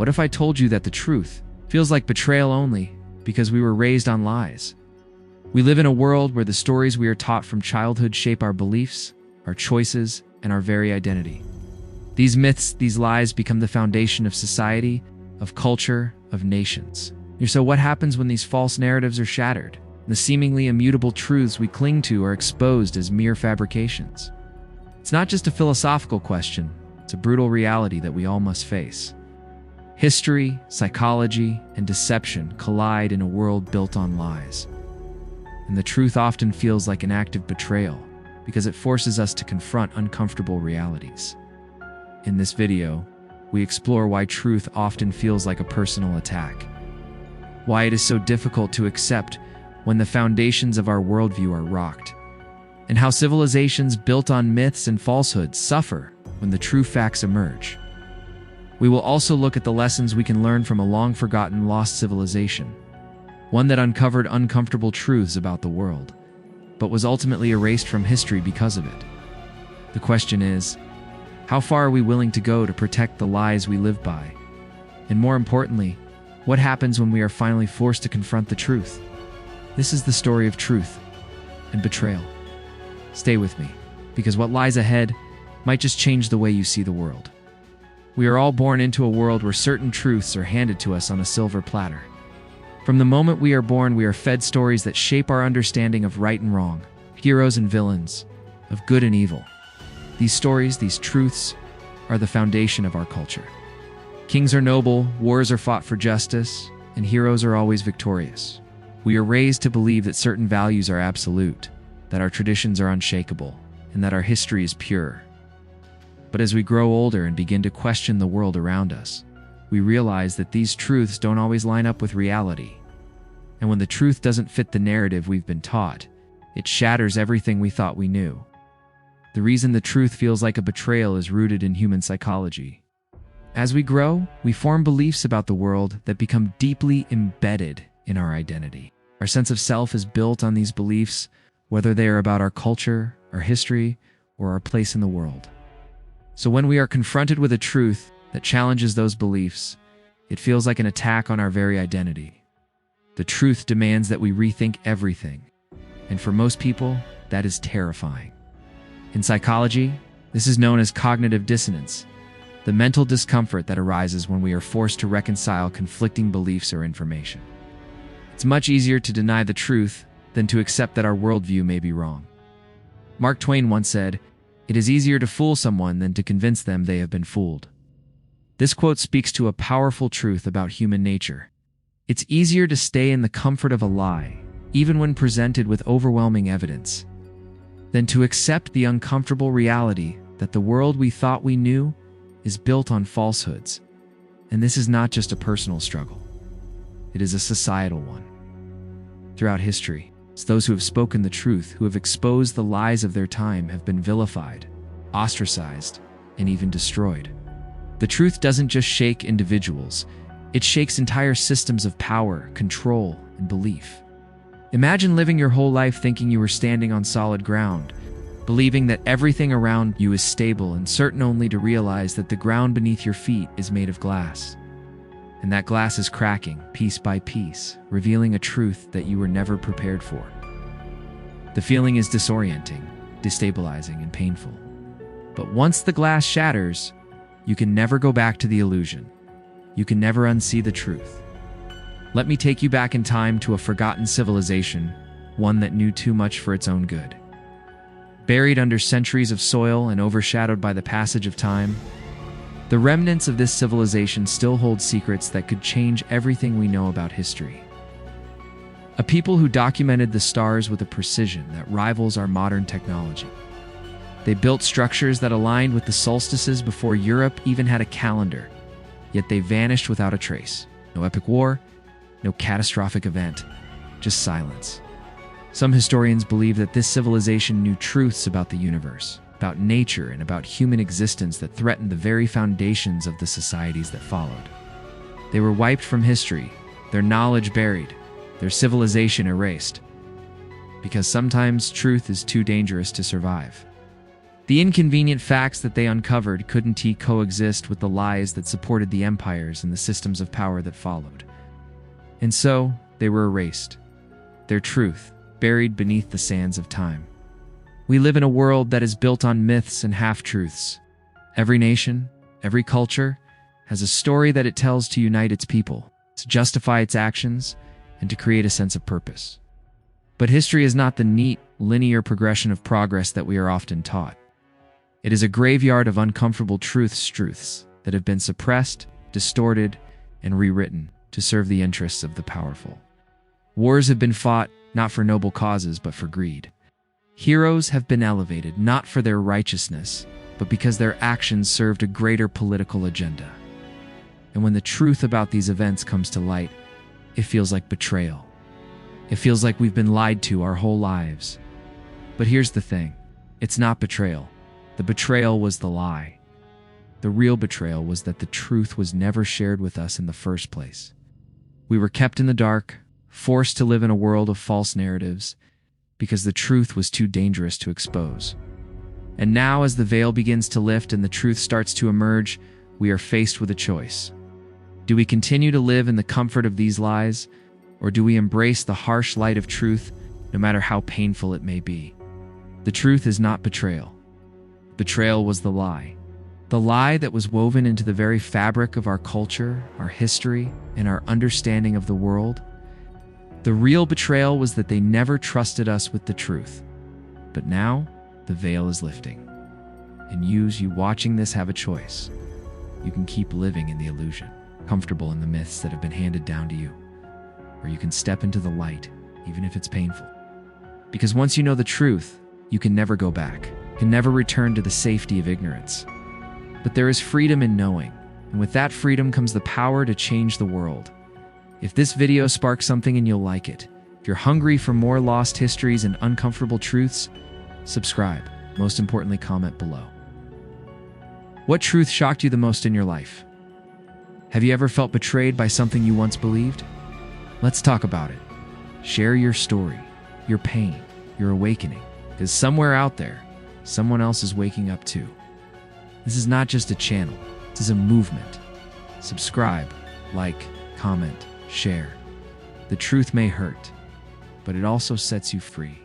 What if I told you that the truth feels like betrayal only because we were raised on lies? We live in a world where the stories we are taught from childhood shape our beliefs, our choices, and our very identity. These myths, these lies become the foundation of society, of culture, of nations. So what happens when these false narratives are shattered? The seemingly immutable truths we cling to are exposed as mere fabrications. It's not just a philosophical question, it's a brutal reality that we all must face. History, psychology, and deception collide in a world built on lies. And the truth often feels like an act of betrayal because it forces us to confront uncomfortable realities. In this video, we explore why truth often feels like a personal attack, why it is so difficult to accept when the foundations of our worldview are rocked, and how civilizations built on myths and falsehoods suffer when the true facts emerge. We will also look at the lessons we can learn from a long-forgotten lost civilization, one that uncovered uncomfortable truths about the world, but was ultimately erased from history because of it. The question is, how far are we willing to go to protect the lies we live by? And more importantly, what happens when we are finally forced to confront the truth? This is the story of truth and betrayal. Stay with me, because what lies ahead might just change the way you see the world. We are all born into a world where certain truths are handed to us on a silver platter. From the moment we are born, we are fed stories that shape our understanding of right and wrong, heroes and villains, of good and evil. These stories, these truths, are the foundation of our culture. Kings are noble, wars are fought for justice, and heroes are always victorious. We are raised to believe that certain values are absolute, that our traditions are unshakable, and that our history is pure. But as we grow older and begin to question the world around us, we realize that these truths don't always line up with reality. And when the truth doesn't fit the narrative we've been taught, it shatters everything we thought we knew. The reason the truth feels like a betrayal is rooted in human psychology. As we grow, we form beliefs about the world that become deeply embedded in our identity. Our sense of self is built on these beliefs, whether they are about our culture, our history, or our place in the world. So when we are confronted with a truth that challenges those beliefs, it feels like an attack on our very identity. The truth demands that we rethink everything, and for most people, that is terrifying. In psychology, this is known as cognitive dissonance, the mental discomfort that arises when we are forced to reconcile conflicting beliefs or information. It's much easier to deny the truth than to accept that our worldview may be wrong. Mark Twain once said, "It is easier to fool someone than to convince them they have been fooled." This quote speaks to a powerful truth about human nature. It's easier to stay in the comfort of a lie, even when presented with overwhelming evidence, than to accept the uncomfortable reality that the world we thought we knew is built on falsehoods. And this is not just a personal struggle. It is a societal one. Throughout history, it's those who have spoken the truth, who have exposed the lies of their time, have been vilified, ostracized, and even destroyed. The truth doesn't just shake individuals, it shakes entire systems of power, control, and belief. Imagine living your whole life thinking you were standing on solid ground, believing that everything around you is stable and certain, only to realize that the ground beneath your feet is made of glass. And that glass is cracking, piece by piece, revealing a truth that you were never prepared for. The feeling is disorienting, destabilizing, and painful. But once the glass shatters, you can never go back to the illusion. You can never unsee the truth. Let me take you back in time to a forgotten civilization, one that knew too much for its own good. Buried under centuries of soil and overshadowed by the passage of time, the remnants of this civilization still hold secrets that could change everything we know about history. A people who documented the stars with a precision that rivals our modern technology. They built structures that aligned with the solstices before Europe even had a calendar, yet they vanished without a trace. No epic war, no catastrophic event, just silence. Some historians believe that this civilization knew truths about the universe, about nature, and about human existence that threatened the very foundations of the societies that followed. They were wiped from history, their knowledge buried, their civilization erased. Because sometimes truth is too dangerous to survive. The inconvenient facts that they uncovered couldn't coexist with the lies that supported the empires and the systems of power that followed. And so, they were erased, their truth buried beneath the sands of time. We live in a world that is built on myths and half-truths. Every nation, every culture, has a story that it tells to unite its people, to justify its actions, and to create a sense of purpose. But history is not the neat, linear progression that we are often taught. It is a graveyard of uncomfortable truths that have been suppressed, distorted, and rewritten to serve the interests of the powerful. Wars have been fought not for noble causes but for greed. Heroes have been elevated not for their righteousness, but because their actions served a greater political agenda. And when the truth about these events comes to light, it feels like betrayal. It feels like we've been lied to our whole lives. But here's the thing, it's not betrayal. The betrayal was the lie. The real betrayal was that the truth was never shared with us in the first place. We were kept in the dark, forced to live in a world of false narratives, because the truth was too dangerous to expose. And now, as the veil begins to lift and the truth starts to emerge, we are faced with a choice. Do we continue to live in the comfort of these lies, or do we embrace the harsh light of truth, no matter how painful it may be? The truth is not betrayal. Betrayal was the lie. The lie that was woven into the very fabric of our culture, our history, and our understanding of the world. The real betrayal was that they never trusted us with the truth. But now, the veil is lifting. And you watching this have a choice. You can keep living in the illusion, comfortable in the myths that have been handed down to you. Or you can step into the light, even if it's painful. Because once you know the truth, you can never go back, can never return to the safety of ignorance. But there is freedom in knowing, and with that freedom comes the power to change the world. If this video sparks something and you'll like it, if you're hungry for more lost histories and uncomfortable truths, subscribe. Most importantly, comment below. What truth shocked you the most in your life? Have you ever felt betrayed by something you once believed? Let's talk about it. Share your story, your pain, your awakening, because somewhere out there, someone else is waking up too. This is not just a channel, this is a movement. Subscribe, like, comment, share. The truth may hurt, but it also sets you free.